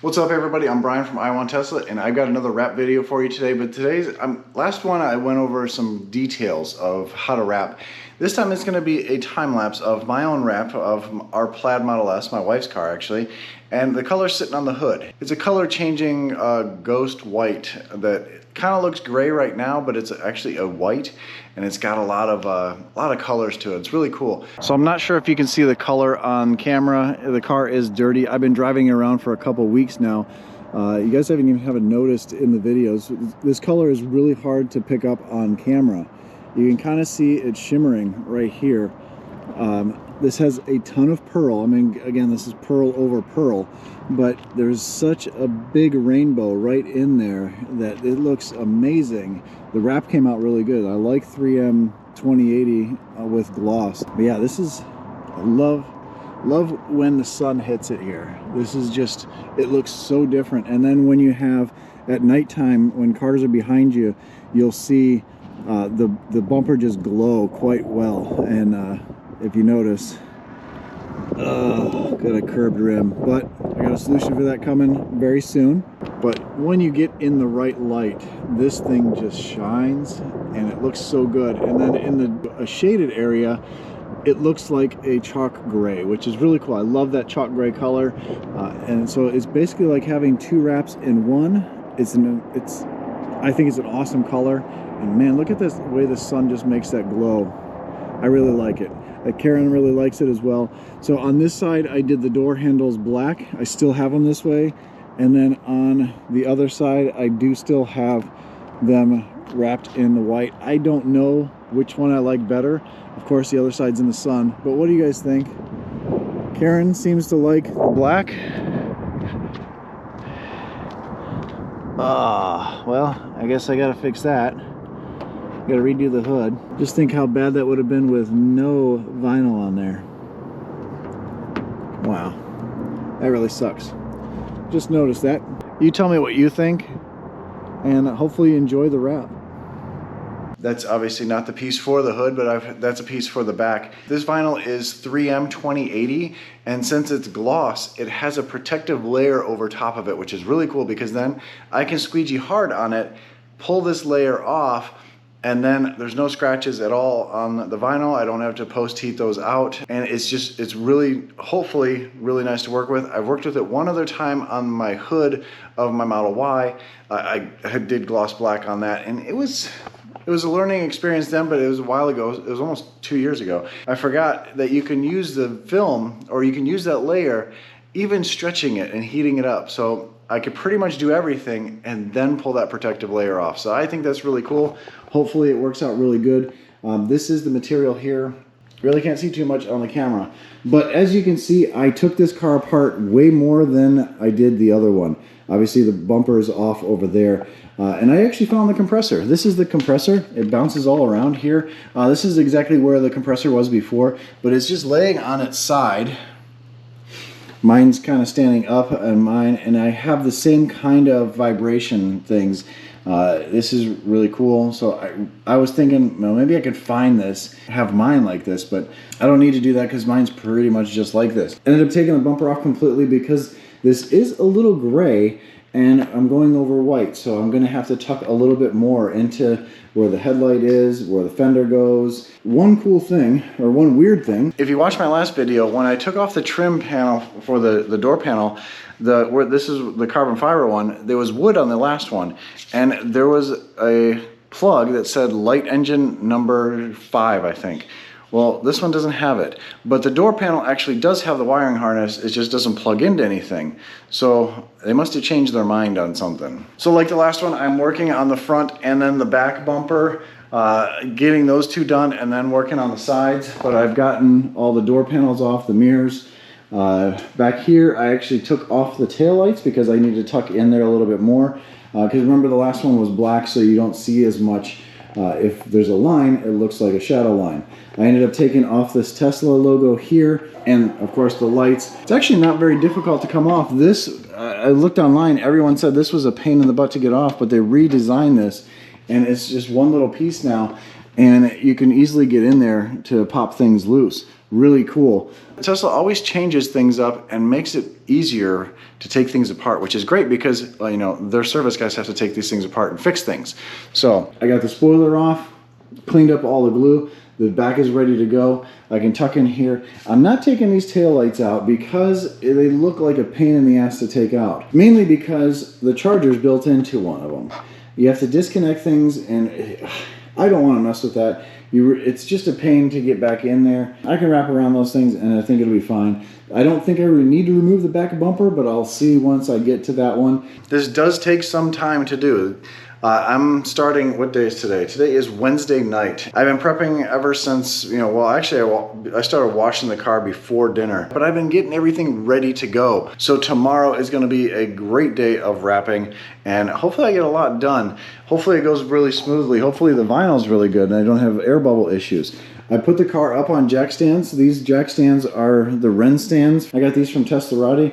What's up everybody, I'm Brian from I Want Tesla and I've got another wrap video for you today, but today's last one I went over some details of how to wrap. This time it's going to be a time lapse of my own wrap of our Plaid Model S, my wife's car actually, and the color's sitting on the hood. It's a color changing ghost white that kind of looks gray right now, but it's actually a white and it's got a lot of colors to it. It's really cool. So I'm not sure if you can see the color on camera. The car is dirty. I've been driving it around for a couple weeks now. You guys haven't noticed in the videos. This color is really hard to pick up on camera. You can kind of see it shimmering right here. This has a ton of pearl. I mean, again, this is pearl over pearl, but there's such a big rainbow right in there that it looks amazing. The wrap came out really good. I like 3M 2080 with gloss. But yeah, this is, I love when the sun hits it here. This is just, it looks so different. And then when you have, at nighttime, when cars are behind you, you'll see the bumper just glow quite well. And if you notice, got a curved rim, but I got a solution for that coming very soon. But when you get in the right light, this thing just shines and it looks so good. And then in a shaded area, it looks like a chalk gray, which is really cool. I love that chalk gray color. And so it's basically like having two wraps in one. I think it's an awesome color. And man, look at this way the sun just makes that glow. I really like it. Karen really likes it as well. So on this side, I did the door handles black. I still have them this way. And then on the other side, I do still have them wrapped in the white. I don't know which one I like better. Of course, the other side's in the sun. But what do you guys think? Karen seems to like the black. Well, I guess I gotta fix that. Gotta redo the hood. Just think how bad that would have been with no vinyl on there. Wow, that really sucks. Just noticed that. You tell me what you think, and hopefully you enjoy the wrap. That's obviously not the piece for the hood, but that's a piece for the back. This vinyl is 3M 2080, and since it's gloss, it has a protective layer over top of it, which is really cool because then I can squeegee hard on it, pull this layer off, and then there's no scratches at all on the vinyl. I don't have to post heat those out. And it's really, hopefully, really nice to work with. I've worked with it one other time on my hood of my Model Y. I did gloss black on that, and it was a learning experience then, but it was a while ago. It was almost 2 years ago. I forgot that you can use the film, or you can use that layer, even stretching it and heating it up. So I could pretty much do everything and then pull that protective layer off. So I think that's really cool. Hopefully it works out really good. This is the material here. Really can't see too much on the camera. But as you can see, I took this car apart way more than I did the other one. Obviously the bumper is off over there. And I actually found the compressor. This is the compressor. It bounces all around here. This is exactly where the compressor was before, but it's just laying on its side. Mine's kind of standing up on mine, and I have the same kind of vibration things. This is really cool. So I was thinking, well, maybe I could find this, have mine like this, but I don't need to do that because mine's pretty much just like this. Ended up taking the bumper off completely because this is a little gray and I'm going over white. So I'm gonna have to tuck a little bit more into where the headlight is, where the fender goes. One cool thing, or one weird thing, if you watched my last video, when I took off the trim panel for the door panel, where this is the carbon fiber one, there was wood on the last one, and there was a plug that said light engine number 5, I think. Well, this one doesn't have it, but the door panel actually does have the wiring harness. It just doesn't plug into anything. So they must have changed their mind on something. So like the last one, I'm working on the front and then the back bumper, getting those two done and then working on the sides. But I've gotten all the door panels off, the mirrors. Back here, I actually took off the taillights because I need to tuck in there a little bit more. Because remember the last one was black, so you don't see as much. If there's a line, it looks like a shadow line. I ended up taking off this Tesla logo here, and of course the lights. It's actually not very difficult to come off. This, I looked online, everyone said this was a pain in the butt to get off, but they redesigned this, and it's just one little piece now, and you can easily get in there to pop things loose. really cool. Tesla always changes things up and makes it easier to take things apart, which is great because you know, their service guys have to take these things apart and fix things. So I got the spoiler off, cleaned up all the glue. The back is ready to go. I can tuck in here. I'm not taking these taillights out because they look like a pain in the ass to take out. Mainly because the charger's built into one of them. You have to disconnect things, and I don't want to mess with that. It's just a pain to get back in there. I can wrap around those things and I think it'll be fine. I don't think I need to remove the back bumper, but I'll see once I get to that one. This does take some time to do. I'm starting, what day is today? Today is Wednesday night. I've been prepping ever since, you know, well, actually I started washing the car before dinner, but I've been getting everything ready to go. So tomorrow is gonna be a great day of wrapping, and hopefully I get a lot done. Hopefully it goes really smoothly. Hopefully the vinyl's really good and I don't have air bubble issues. I put the car up on jack stands. These jack stands are the Wren stands. I got these from Teslarati.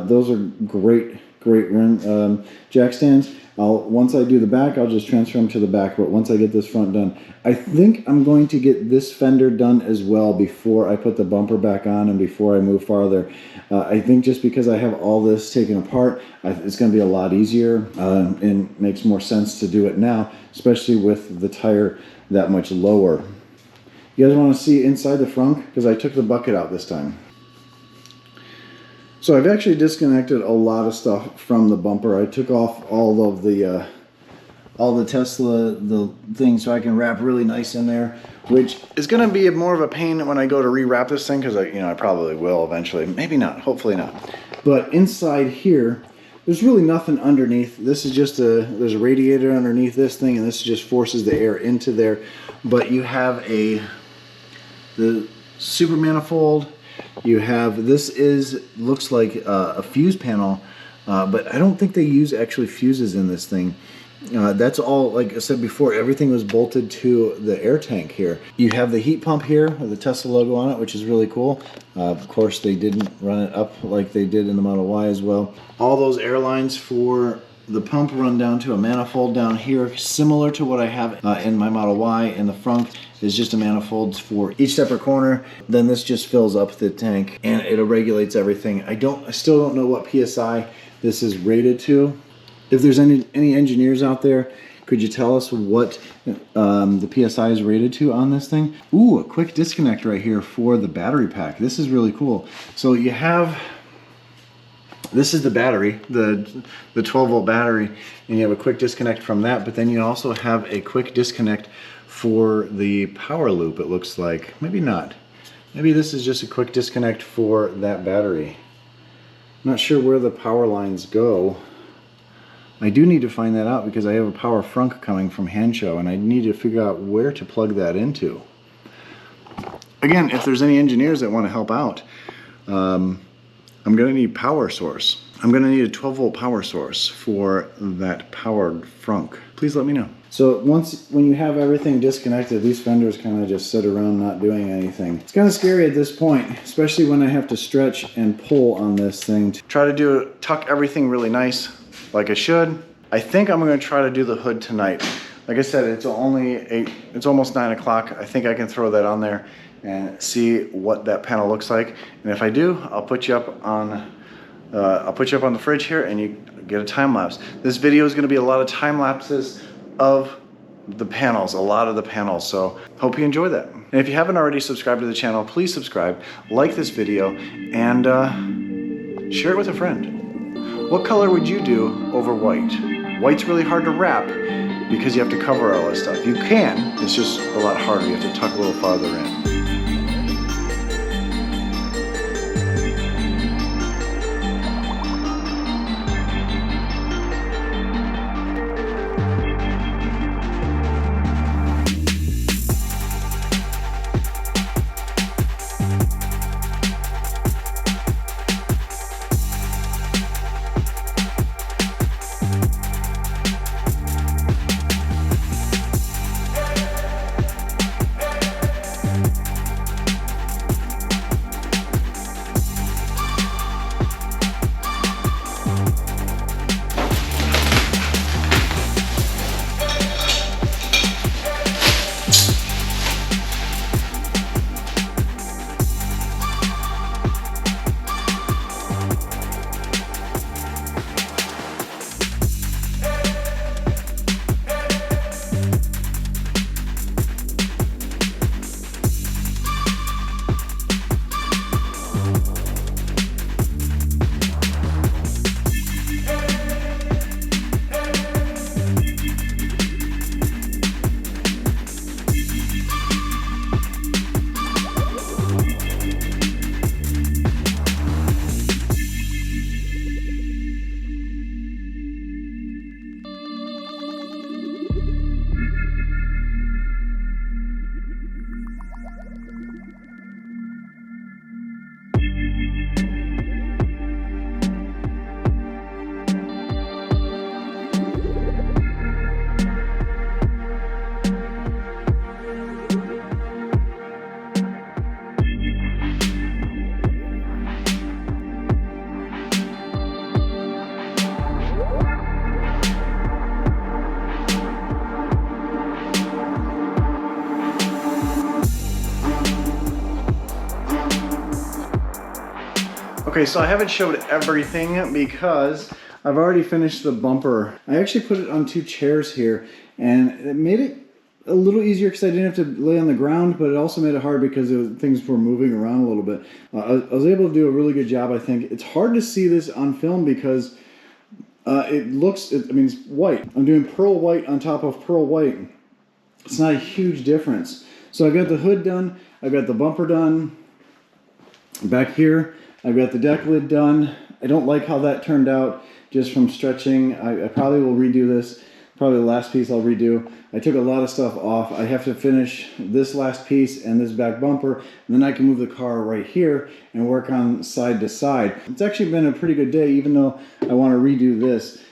Those are great Wren jack stands. Once I do the back, I'll just transfer them to the back, but once I get this front done, I think I'm going to get this fender done as well before I put the bumper back on and before I move farther. I think just because I have all this taken apart, it's going to be a lot easier and makes more sense to do it now, especially with the tire that much lower. You guys want to see inside the frunk? Because I took the bucket out this time. So I've actually disconnected a lot of stuff from the bumper. I took off all the Tesla things so I can wrap really nice in there, which is going to be more of a pain when I go to rewrap this thing, because I probably will eventually. Maybe not. Hopefully not. But inside here, there's really nothing underneath. This is just there's a radiator underneath this thing, and this just forces the air into there. But you have the super manifold. You have, looks like a fuse panel, but I don't think they use actually fuses in this thing. That's all, like I said before, everything was bolted to the air tank here. You have the heat pump here with the Tesla logo on it, which is really cool. Of course, they didn't run it up like they did in the Model Y as well. All those air lines for the pump run down to a manifold down here, similar to what I have in my Model Y. In the front is just a manifold for each separate corner. Then this just fills up the tank and it regulates everything. I still don't know what PSI this is rated to. If there's any engineers out there, could you tell us what the PSI is rated to on this thing? Ooh, a quick disconnect right here for the battery pack. This is really cool. So you have, this is the battery, the 12 volt battery, and you have a quick disconnect from that, but then you also have a quick disconnect for the power loop, it looks like. Maybe not. Maybe this is just a quick disconnect for that battery. I'm not sure where the power lines go. I do need to find that out because I have a power frunk coming from Hanshow and I need to figure out where to plug that into. Again, if there's any engineers that want to help out, I'm going to need power source. I'm going to need a 12 volt power source for that powered frunk. Please let me know. So when you have everything disconnected, these fenders kind of just sit around not doing anything. It's kind of scary at this point, especially when I have to stretch and pull on this thing. Try to tuck everything really nice, like I should. I think I'm going to try to do the hood tonight. Like I said, it's almost 9 o'clock. I think I can throw that on there and see what that panel looks like. And if I do, I'll put you up on the fridge here and you get a time lapse. This video is going to be a lot of time lapses of the panels, a lot of the panels. So hope you enjoy that. And if you haven't already subscribed to the channel, please subscribe, like this video, and share it with a friend. What color would you do over white? White's really hard to wrap because you have to cover all this stuff. You can, it's just a lot harder. You have to tuck a little farther in. Okay, so I haven't showed everything because I've already finished the bumper. I actually put it on 2 chairs here, and it made it a little easier because I didn't have to lay on the ground, but it also made it hard because things were moving around a little bit. I was able to do a really good job, I think. It's hard to see this on film because I mean, it's white. I'm doing pearl white on top of pearl white. It's not a huge difference. So I've got the hood done, I've got the bumper done. Back here, I've got the deck lid done. I don't like how that turned out just from stretching. I probably will redo this. Probably the last piece I'll redo. I took a lot of stuff off. I have to finish this last piece and this back bumper, and then I can move the car right here and work on side to side. It's actually been a pretty good day, even though I want to redo this.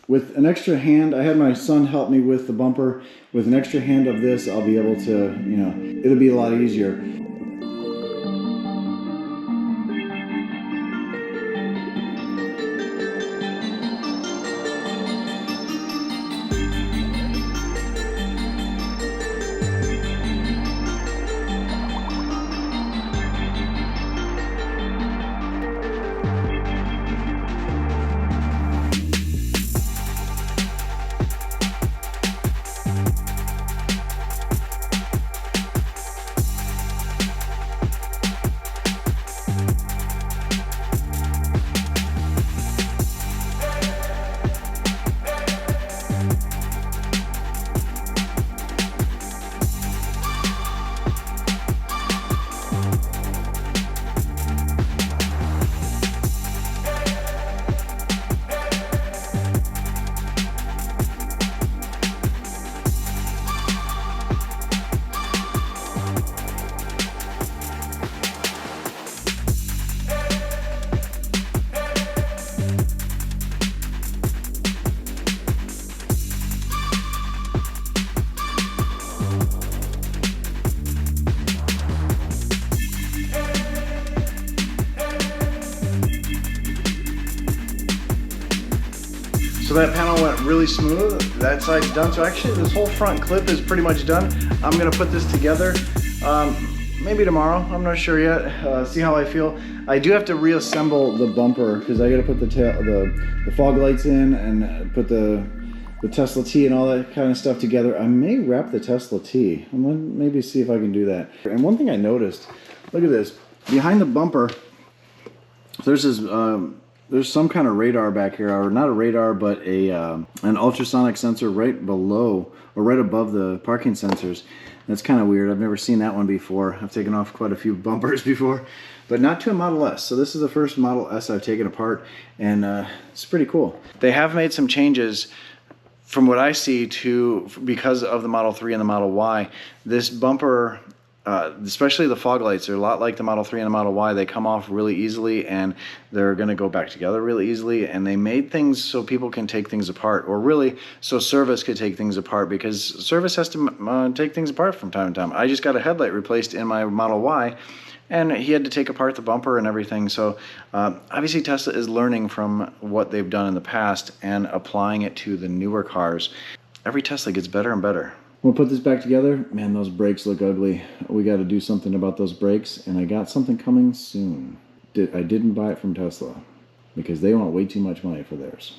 With an extra hand, I had my son help me with the bumper. With an extra hand of this, I'll be able to, it'll be a lot easier. So that panel went really smooth. That side's done. So actually this whole front clip is pretty much done. I'm gonna put this together maybe tomorrow. I'm not sure yet. See how I feel. I do have to reassemble the bumper because I gotta put the fog lights in and put the Tesla T and all that kind of stuff together. I may wrap the Tesla T. I'm gonna maybe see if I can do that. And one thing I noticed, look at this. Behind the bumper, there's this there's some kind of radar back here, or not a radar, but an ultrasonic sensor right below, or right above the parking sensors. That's kind of weird. I've never seen that one before. I've taken off quite a few bumpers before, but not to a Model S. So this is the first Model S I've taken apart, and it's pretty cool. They have made some changes from what I see because of the Model 3 and the Model Y. This bumper, especially the fog lights, are a lot like the Model 3 and the Model Y. They come off really easily and they're going to go back together really easily. And they made things so people can take things apart, or really so service could take things apart, because service has to take things apart from time to time. I just got a headlight replaced in my Model Y, and he had to take apart the bumper and everything. So obviously Tesla is learning from what they've done in the past and applying it to the newer cars. Every Tesla gets better and better. We'll put this back together. Man, those brakes look ugly. We got to do something about those brakes, and I got something coming soon. I didn't buy it from Tesla because they want way too much money for theirs.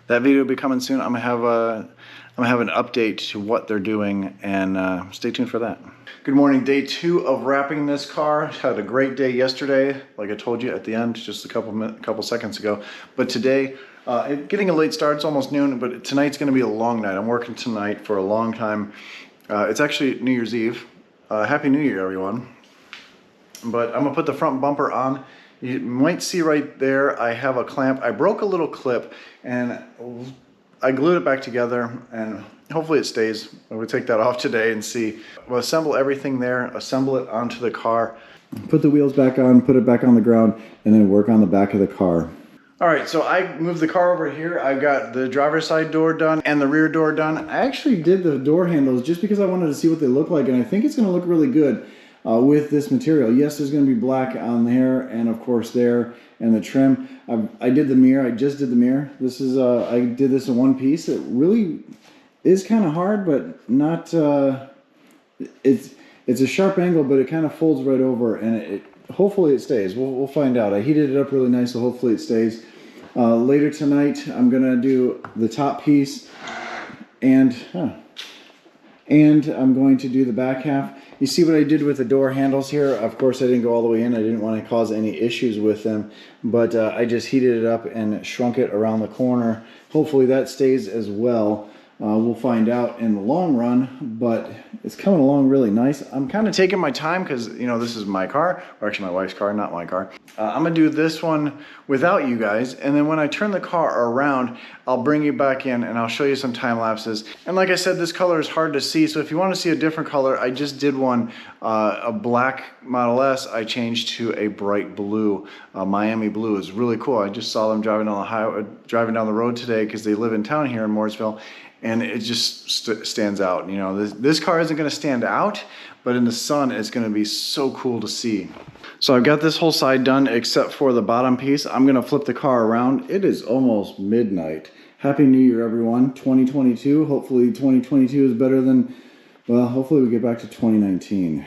That video will be coming soon. I'm gonna have an update to what they're doing, and stay tuned for that. Good morning, day 2 of wrapping this car. Had a great day yesterday, like I told you at the end, just a couple seconds ago. But today, getting a late start. It's almost noon, but tonight's going to be a long night. I'm working tonight for a long time. It's actually New Year's Eve. Happy New Year, everyone. But I'm going to put the front bumper on. You might see right there, I have a clamp. I broke a little clip, and I glued it back together, and hopefully it stays. I'm going to take that off today and see. We'll assemble everything there, assemble it onto the car, put the wheels back on, put it back on the ground, and then work on the back of the car. All right, so I moved the car over here. I've got the driver's side door done and the rear door done. I actually did the door handles just because I wanted to see what they look like, and I think it's gonna look really good with this material. Yes, there's gonna be black on there, and of course there, and the trim. I did the mirror, I just did the mirror. This is, I did this in one piece. It really is kind of hard, but not, it's a sharp angle, but it kind of folds right over, and hopefully it stays. We'll find out. I heated it up really nice, so hopefully it stays. Later tonight, I'm gonna do the top piece, and I'm going to do the back half. You see what I did with the door handles here? Of course, I didn't go all the way in. I didn't want to cause any issues with them, but I just heated it up and shrunk it around the corner. Hopefully that stays as well. We'll find out in the long run, but it's coming along really nice. I'm kind of taking my time because, you know, this is my car, or actually my wife's car, not my car. I'm gonna do this one without you guys, and then when I turn the car around, I'll bring you back in and I'll show you some time lapses. And like I said, this color is hard to see, so if you want to see a different color, I just did one, a black Model S. I changed to a bright blue, Miami blue. Is really cool. I just saw them driving down the highway, driving down the road today because they live in town here in Mooresville. And it just stands out. You know, this car isn't going to stand out, but in the sun, it's going to be so cool to see. So I've got this whole side done except for the bottom piece. I'm going to flip the car around. It is almost midnight. Happy New Year, everyone. 2022. Hopefully 2022 is better than, well, hopefully we get back to 2019.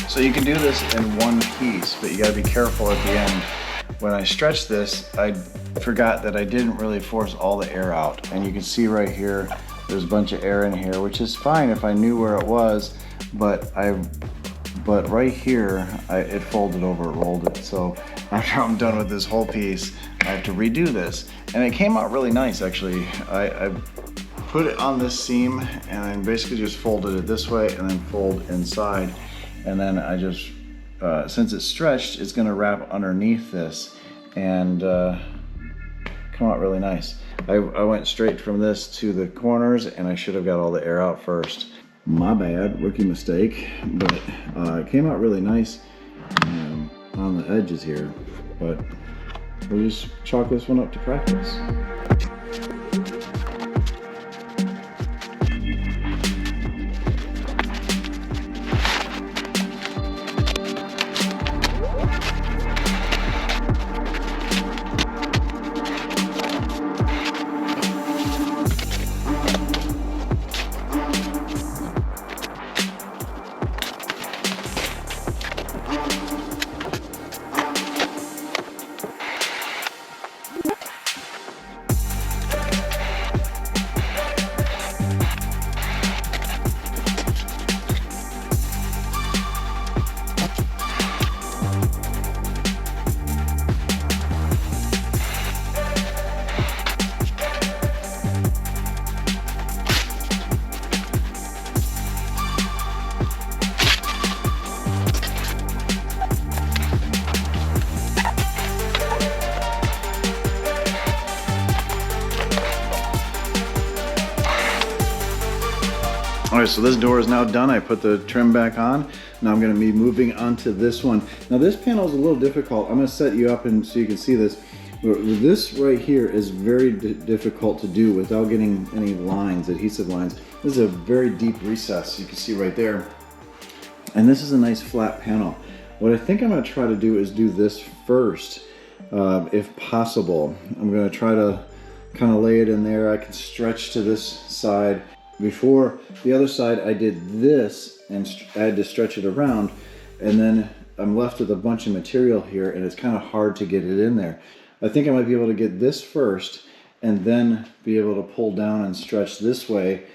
So you can do this in one piece, but you gotta be careful at the end. When I stretched this, I forgot that I didn't really force all the air out. And you can see right here, there's a bunch of air in here, which is fine if I knew where it was, but right here, it folded over, it rolled it. So after I'm done with this whole piece, I have to redo this. And it came out really nice, actually. I put it on this seam and then basically just folded it this way and then fold inside. And then I just, since it's stretched, it's gonna wrap underneath this and come out really nice. I went straight from this to the corners and I should have got all the air out first. My bad, rookie mistake, but it came out really nice on the edges here. But we'll just chalk this one up to practice. All right, so this door is now done. I put the trim back on. Now I'm gonna be moving on to this one. Now this panel is a little difficult. I'm gonna set you up and so you can see this. This right here is very difficult to do without getting any lines, adhesive lines. This is a very deep recess, you can see right there. And this is a nice flat panel. What I think I'm gonna try to do is do this first, if possible. I'm gonna try to kind of lay it in there. I can stretch to this side. Before the other side, I did this and I had to stretch it around, and then I'm left with a bunch of material here and it's kind of hard to get it in there. I think I might be able to get this first and then be able to pull down and stretch this way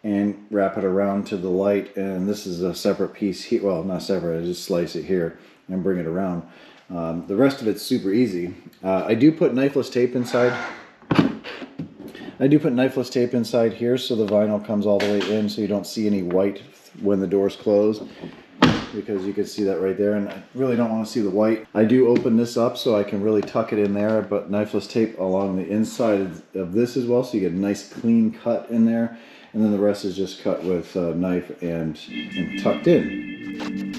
and wrap it around to the light. And this is a separate piece here. Well, not separate, I just slice it here and bring it around. The rest of it's super easy. I do put knifeless tape inside. Here so the vinyl comes all the way in so you don't see any white when the doors close, because you can see that right there, and I really don't want to see the white. I do open this up so I can really tuck it in there, but knifeless tape along the inside of this as well, so you get a nice clean cut in there, and then the rest is just cut with a knife and tucked in.